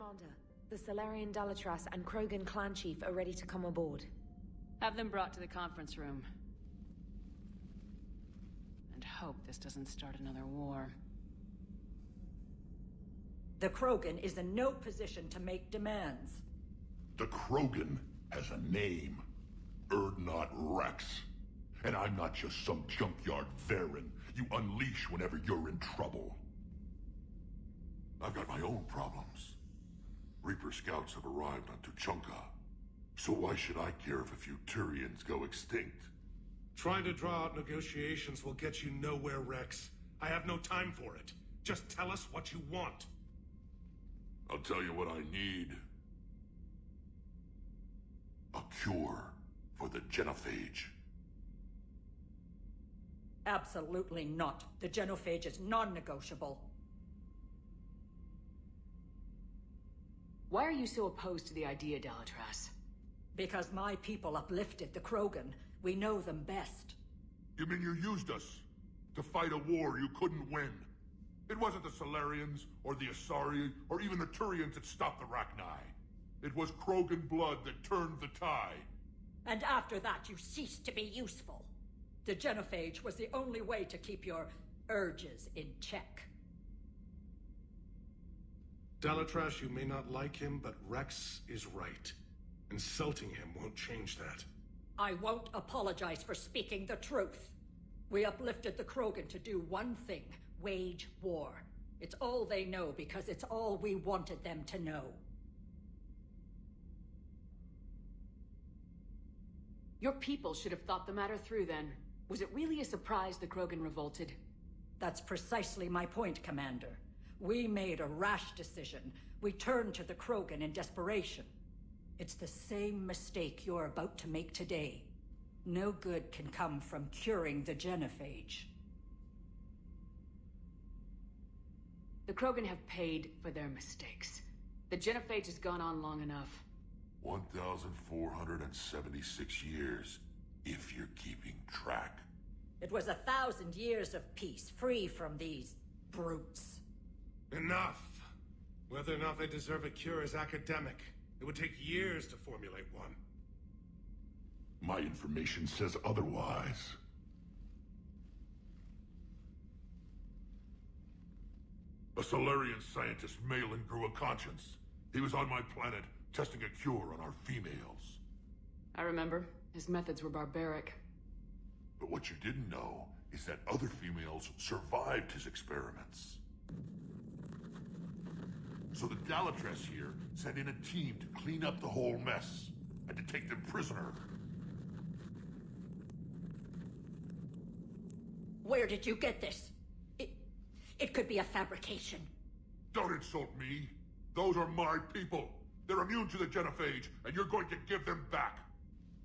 Commander, the Salarian Dalatras and Krogan clan chief are ready to come aboard. Have them brought to the conference room. And hope this doesn't start another war. The Krogan is in no position to make demands. The Krogan has a name. Urdnot Rex. And I'm not just some junkyard Varen you unleash whenever you're in trouble. I've got my own problems. Reaper scouts have arrived on Tuchanka. So why should I care if a few Turians go extinct? Trying to draw out negotiations will get you nowhere, Rex. I have no time for it. Just tell us what you want. I'll tell you what I need. A cure for the genophage. Absolutely not. The genophage is non-negotiable. Why are you so opposed to the idea, Dalatras? Because my people uplifted the Krogan. We know them best. You mean you used us to fight a war you couldn't win? It wasn't the Salarians, or the Asari, or even the Turians that stopped the Rachni. It was Krogan blood that turned the tide. And after that, you ceased to be useful. The genophage was the only way to keep your urges in check. Dalatras, you may not like him, but Rex is right. Insulting him won't change that. I won't apologize for speaking the truth. We uplifted the Krogan to do one thing: wage war. It's all they know because it's all we wanted them to know. Your people should have thought the matter through then. Was it really a surprise the Krogan revolted? That's precisely my point, Commander. We made a rash decision. We turned to the Krogan in desperation. It's the same mistake you're about to make today. No good can come from curing the genophage. The Krogan have paid for their mistakes. The genophage has gone on long enough. 1,476 years, if you're keeping track. It was 1,000 years of peace, free from these brutes. Enough! Whether or not they deserve a cure is academic. It would take years to formulate one. My information says otherwise. A Salarian scientist, Malin, grew a conscience. He was on my planet, testing a cure on our females. I remember. His methods were barbaric. But what you didn't know is that other females survived his experiments. So the Dalatras here sent in a team to clean up the whole mess, and to take them prisoner. Where did you get this? It could be a fabrication. Don't insult me. Those are my people. They're immune to the genophage, and you're going to give them back.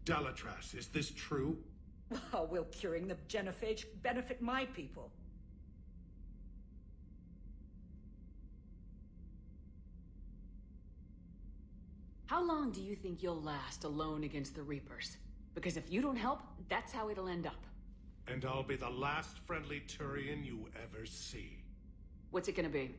Dalatras, is this true? How will curing the genophage benefit my people? How long do you think you'll last alone against the Reapers? Because if you don't help, that's how it'll end up. And I'll be the last friendly Turian you ever see. What's it gonna be?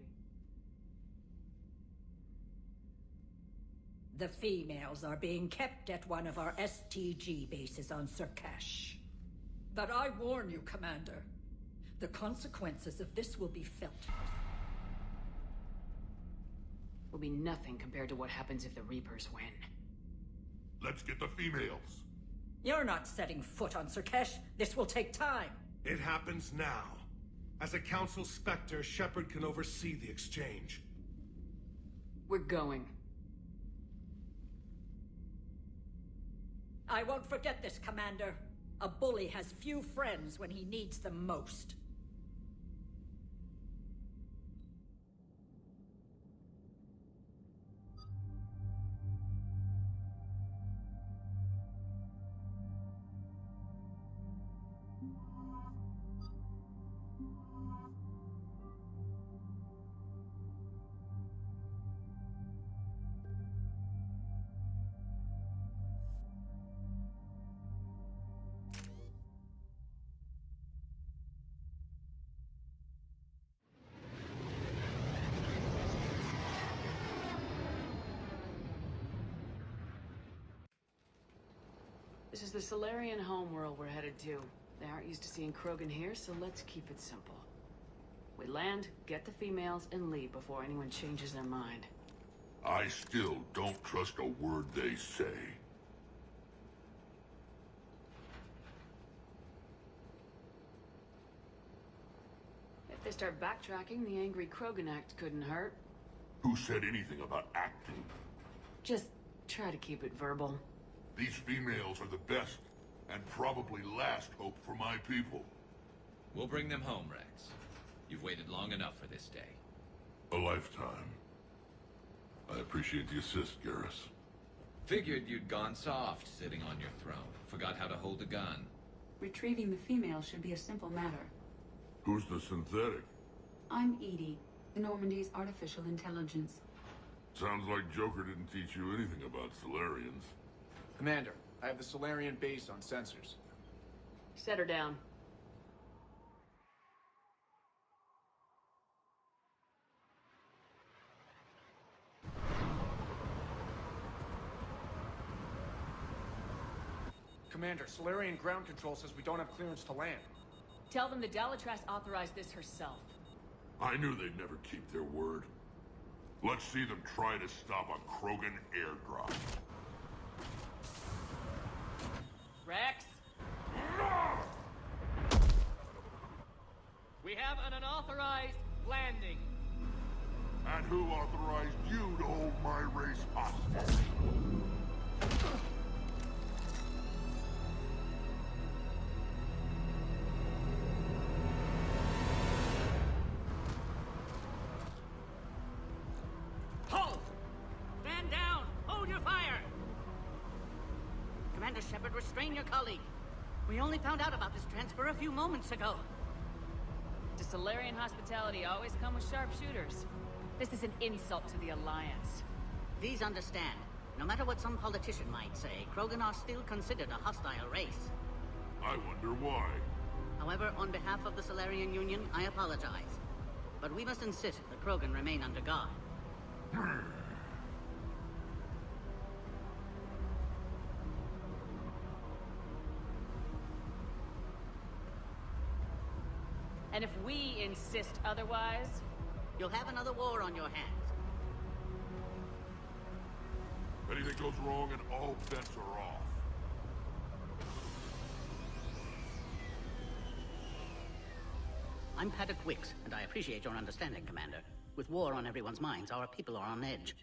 The females are being kept at one of our STG bases on Sur'Kesh. But I warn you, Commander, the consequences of this will be felt. Will be nothing compared to what happens if the Reapers win. Let's get the females. You're not setting foot on Sur'Kesh. This will take time. It happens now. As a Council Spectre, Shepard can oversee the exchange. We're going. I won't forget this, Commander. A bully has few friends when he needs them most. This is the Solarian homeworld we're headed to. They aren't used to seeing Krogan here, so let's keep it simple. We land, get the females, and leave before anyone changes their mind. I still don't trust a word they say. If they start backtracking, the angry Krogan act couldn't hurt. Who said anything about acting? Just try to keep it verbal. These females are the best, and probably last hope for my people. We'll bring them home, Rex. You've waited long enough for this day. A lifetime. I appreciate the assist, Garrus. Figured you'd gone soft sitting on your throne. Forgot how to hold a gun. Retrieving the female should be a simple matter. Who's the synthetic? I'm Edie, the Normandy's artificial intelligence. Sounds like Joker didn't teach you anything about Solarians. Commander, I have the Solarian base on sensors. Set her down. Commander, Solarian ground control says we don't have clearance to land. Tell them the Dalatras authorized this herself. I knew they'd never keep their word. Let's see them try to stop a Krogan airdrop. Rex? We have an unauthorized landing. And who authorized you to hold my race hostage? Hold! Stand down! Hold your fire! Commander Shepard, restrain your colleague. We only found out about this transfer a few moments ago. Does Solarian hospitality always come with sharpshooters? This is an insult to the Alliance. Please understand, no matter what some politician might say, Krogan are still considered a hostile race. I wonder why. However, on behalf of the Solarian Union, I apologize. But we must insist the Krogan remain under guard. And if we insist otherwise, you'll have another war on your hands. Anything goes wrong and all bets are off. I'm Paddock Wicks, and I appreciate your understanding, Commander. With war on everyone's minds, our people are on edge.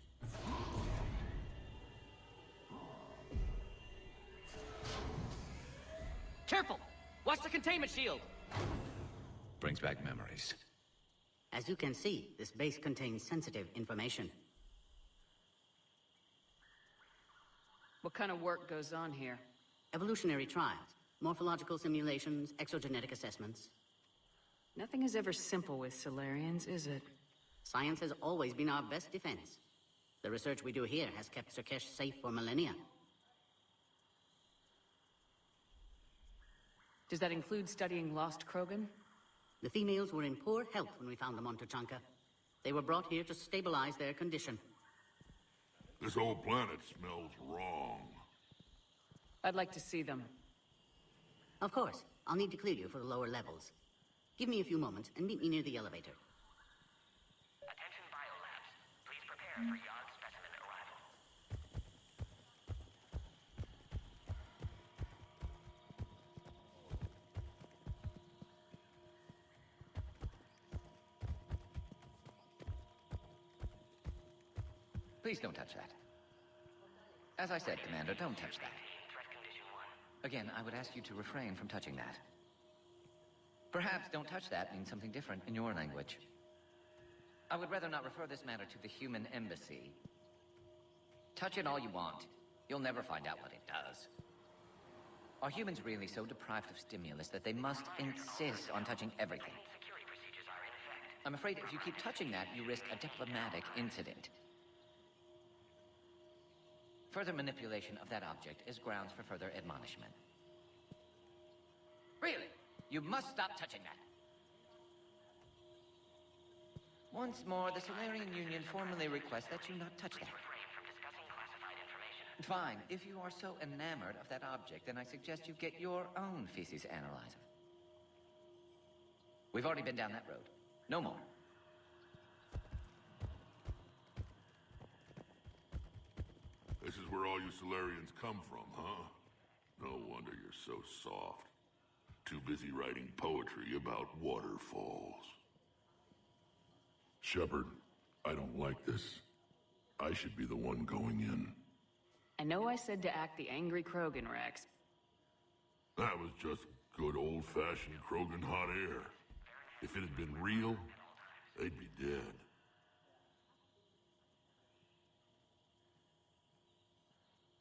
Careful! Watch the containment shield! Brings back memories. As you can see, this base contains sensitive information. what kind of work goes on here? Evolutionary trials, morphological simulations, exogenetic assessments. Nothing is ever simple with Solarians, is it? Science has always been our best defense. The research we do here has kept Sur'Kesh safe for millennia. Does that include studying lost Krogan? The females were in poor health when we found them on Tuchanka. They were brought here to stabilize their condition. This whole planet smells wrong. I'd like to see them. Of course. I'll need to clear you for the lower levels. Give me a few moments and meet me near the elevator. Attention biolabs. Please prepare for yard specimen arrival. Please don't touch that. As I said, Commander, don't touch that. Threat condition 1. Again, I would ask you to refrain from touching that. Perhaps don't touch that means something different in your language. I would rather not refer this matter to the human embassy. Touch it all you want. You'll never find out what it does. Are humans really so deprived of stimulus that they must insist on touching everything? Security procedures are in effect. I'm afraid if you keep touching that, you risk a diplomatic incident. Further manipulation of that object is grounds for further admonishment. Really? You must stop touching that. Once more, the Solarian Union formally requests that you not touch that. Refrain from discussing classified information. Fine. If you are so enamored of that object, then I suggest you get your own feces analyzer. We've already been down that road. No more. This is where all you Solarians come from, huh? No wonder you're so soft. Too busy writing poetry about waterfalls. Shepard, I don't like this. I should be the one going in. I know I said to act the angry Krogan, Rex. That was just good old-fashioned Krogan hot air. If it had been real, they'd be dead.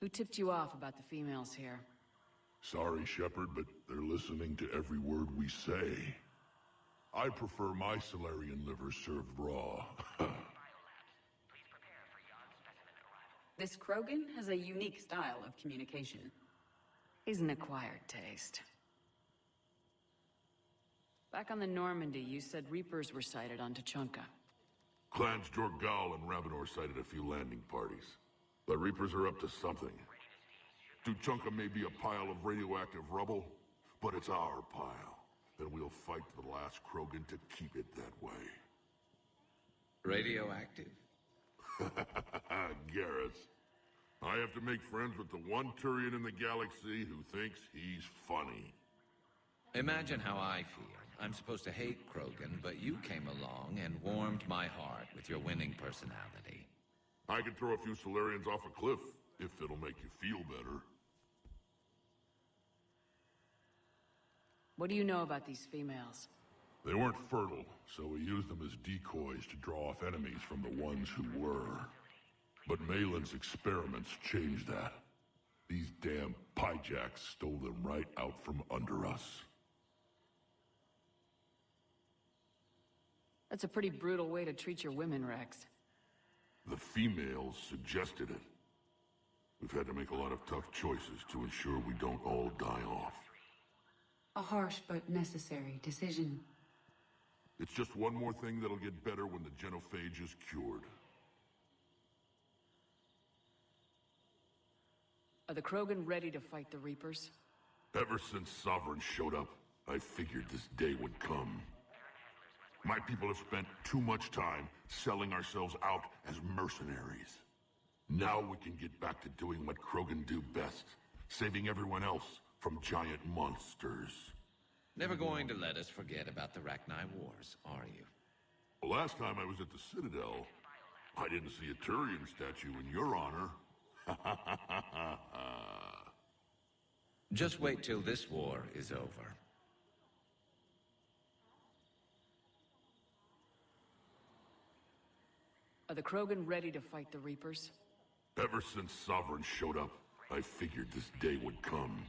Who tipped you off about the females here? Sorry, Shepard, but they're listening to every word we say. I prefer my Solarian liver served raw. This Krogan has a unique style of communication. He's an acquired taste. Back on the Normandy, you said Reapers were sighted on Tuchanka. Clans Jorgal and Ravenor sighted a few landing parties. The Reapers are up to something. Tuchanka may be a pile of radioactive rubble, but it's our pile. And we'll fight to the last Krogan to keep it that way. Radioactive? Garrus. I have to make friends with the one Turian in the galaxy who thinks he's funny. Imagine how I feel. I'm supposed to hate Krogan, but you came along and warmed my heart with your winning personality. I could throw a few Solarians off a cliff, if it'll make you feel better. What do you know about these females? They weren't fertile, so we used them as decoys to draw off enemies from the ones who were. But Malin's experiments changed that. These damn Pyjaks stole them right out from under us. That's a pretty brutal way to treat your women, Rex. The females suggested it. We've had to make a lot of tough choices to ensure we don't all die off. A harsh but necessary decision. It's just one more thing that'll get better when the genophage is cured. Are the Krogan ready to fight the Reapers? Ever since Sovereign showed up, I figured this day would come. My people have spent too much time selling ourselves out as mercenaries. Now we can get back to doing what Krogan do best, saving everyone else from giant monsters. Never going to let us forget about the Rachni Wars, are you? The last time I was at the Citadel, I didn't see a Turian statue in your honor. Just wait till this war is over. Are the Krogan ready to fight the Reapers? Ever since Sovereign showed up, I figured this day would come.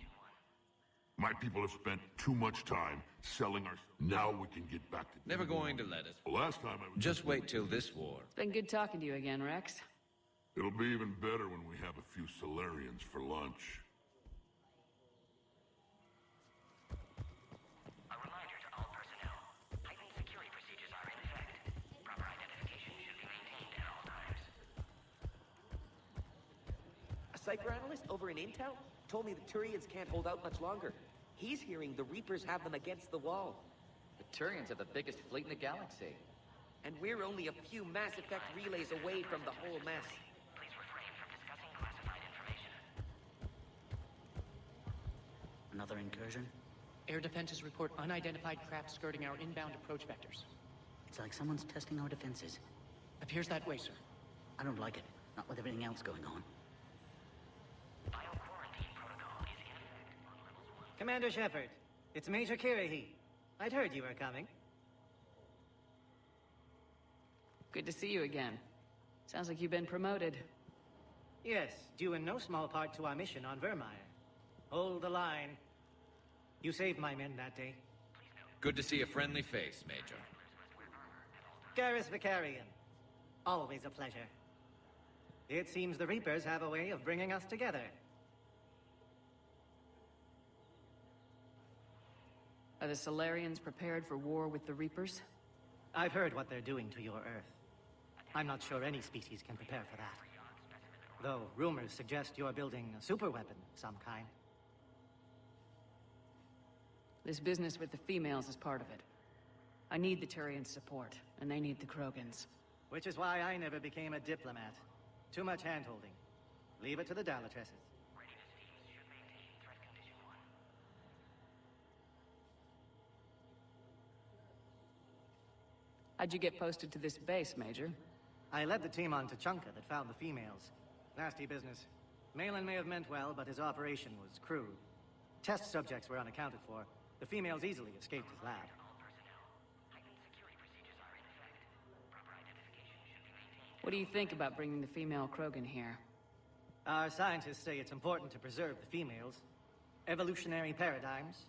My people have spent too much time selling our... Now we can get back to... Never going to let us... The last time I was... Just wait till this war. It's been good talking to you again, Rex. It'll be even better when we have a few Solarians for lunch. A reminder to all personnel. Heightened security procedures are in effect. Proper identification should be maintained at all times. A cyber analyst over in Intel told me the Turians can't hold out much longer. He's hearing the Reapers have them against the wall. The Turians are the biggest fleet in the galaxy. And we're only a few Mass Effect relays away from the whole mess. Please refrain from discussing classified information. Another incursion? Air defenses report unidentified craft skirting our inbound approach vectors. It's like someone's testing our defenses. Appears that way, sir. I don't like it. Not with everything else going on. Bioquarantine protocol is in effect. Commander Shepard, it's Major Kirahi. I'd heard you were coming. Good to see you again. Sounds like you've been promoted. Yes, due in no small part to our mission on Vermeer. Hold the line. You saved my men that day. Good to see a friendly face, Major. Garrus Vicarian. Always a pleasure. It seems the Reapers have a way of bringing us together. Are the Solarians prepared for war with the Reapers? I've heard what they're doing to your Earth. I'm not sure any species can prepare for that. Though rumors suggest you're building a superweapon of some kind. This business with the females is part of it. I need the Turians' support, and they need the Krogans. Which is why I never became a diplomat. Too much hand-holding. Leave it to the Dalatresses. How'd you get posted to this base, Major? I led the team on Tachanka that found the females. Nasty business. Malin may have meant well, but his operation was crude. Test subjects were unaccounted for. The females easily escaped his lab. What do you think about bringing the female Krogan here? Our scientists say it's important to preserve the females. Evolutionary paradigms.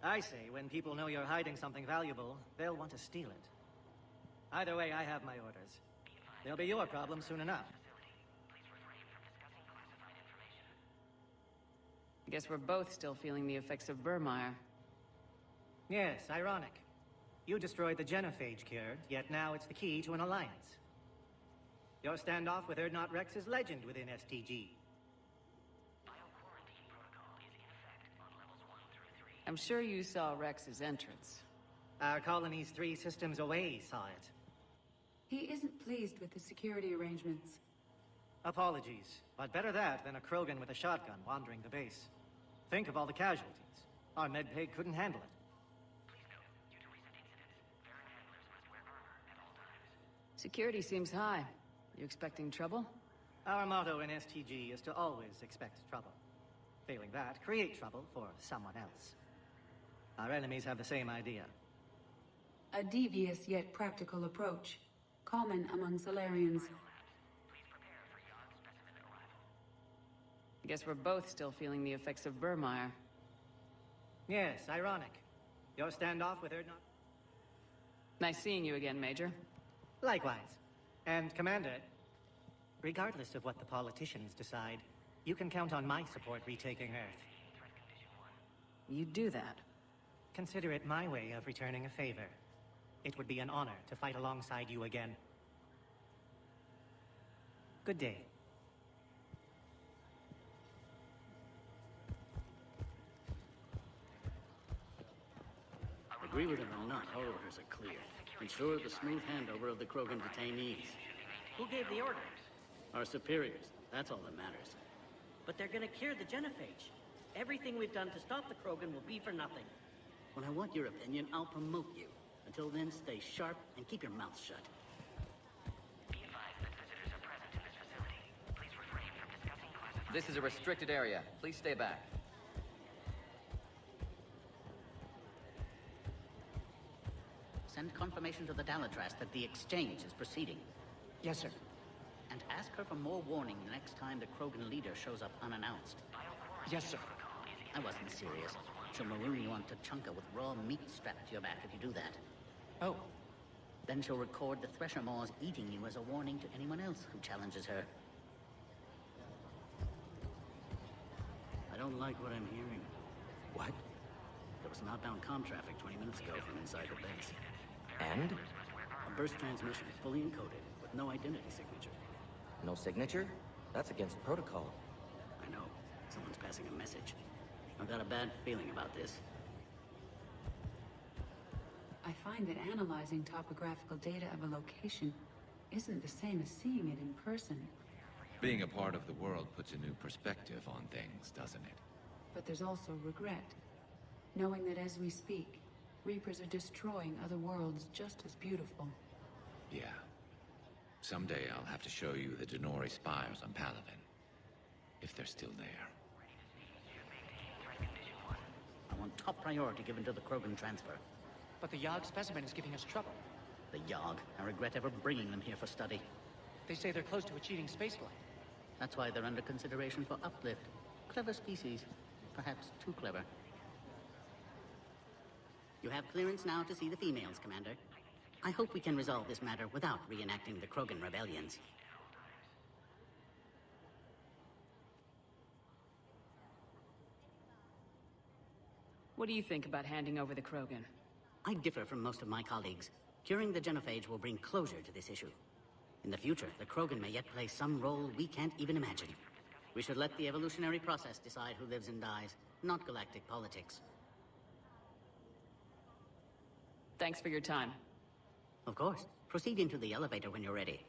I say when people know you're hiding something valuable, they'll want to steal it. Either way, I have my orders. They'll be your problem soon enough. I guess we're both still feeling the effects of Vermeer. Yes, ironic. You destroyed the genophage cure, yet now it's the key to an alliance. Your standoff with Urdnot Rex is legend within STG. I'm sure you saw Rex's entrance. Our colony's 3 systems away saw it. He isn't pleased with the security arrangements. Apologies, but better that than a Krogan with a shotgun wandering the base. Think of all the casualties. Our medbay couldn't handle it. Security seems high. You expecting trouble? Our motto in STG is to always expect trouble. Failing that, create trouble for someone else. Our enemies have the same idea. A devious yet practical approach, common among Solarians. I guess we're both still feeling the effects of Vermeer. Yes, ironic. Your standoff with Urdnot... Nice seeing you again, Major. Likewise. And, Commander, regardless of what the politicians decide, you can count on my support retaking Earth. You do that? Consider it my way of returning a favor. It would be an honor to fight alongside you again. Good day. Agree with him or not, our orders are clear. Ensure the smooth handover of the Krogan detainees. Who gave the orders? Our superiors. That's all that matters. But they're gonna cure the genophage. Everything we've done to stop the Krogan will be for nothing. When I want your opinion, I'll promote you. Until then, stay sharp and keep your mouth shut. Be advised that visitors are present in this facility. Please refrain from discussing classified... This is a restricted area. Please stay back. Send confirmation to the Dalatras that the exchange is proceeding. Yes, sir. And ask her for more warning the next time the Krogan leader shows up unannounced. Yes, sir. I wasn't serious. She'll maroon you on Tachanka with raw meat strapped to your back if you do that. Oh. Then she'll record the Thresher Maws eating you as a warning to anyone else who challenges her. I don't like what I'm hearing. What? There was an outbound comm traffic 20 minutes ago from inside the base. And? A burst transmission, fully encoded, with no identity signature. No signature? That's against protocol. I know. Someone's passing a message. I've got a bad feeling about this. I find that analyzing topographical data of a location isn't the same as seeing it in person. Being a part of the world puts a new perspective on things, doesn't it? But there's also regret. Knowing that as we speak, Reapers are destroying other worlds just as beautiful. Yeah. Someday I'll have to show you the Denori spires on Palaven. If they're still there. I want top priority given to the Krogan transfer. But the Yogg specimen is giving us trouble. The Yogg. I regret ever bringing them here for study. They say they're close to achieving spaceflight. That's why they're under consideration for uplift. Clever species. Perhaps too clever. You have clearance now to see the females, Commander. I hope we can resolve this matter without reenacting the Krogan rebellions. What do you think about handing over the Krogan? I differ from most of my colleagues. Curing the genophage will bring closure to this issue. In the future, the Krogan may yet play some role we can't even imagine. We should let the evolutionary process decide who lives and dies, not galactic politics. Thanks for your time. Of course. Proceed into the elevator when you're ready.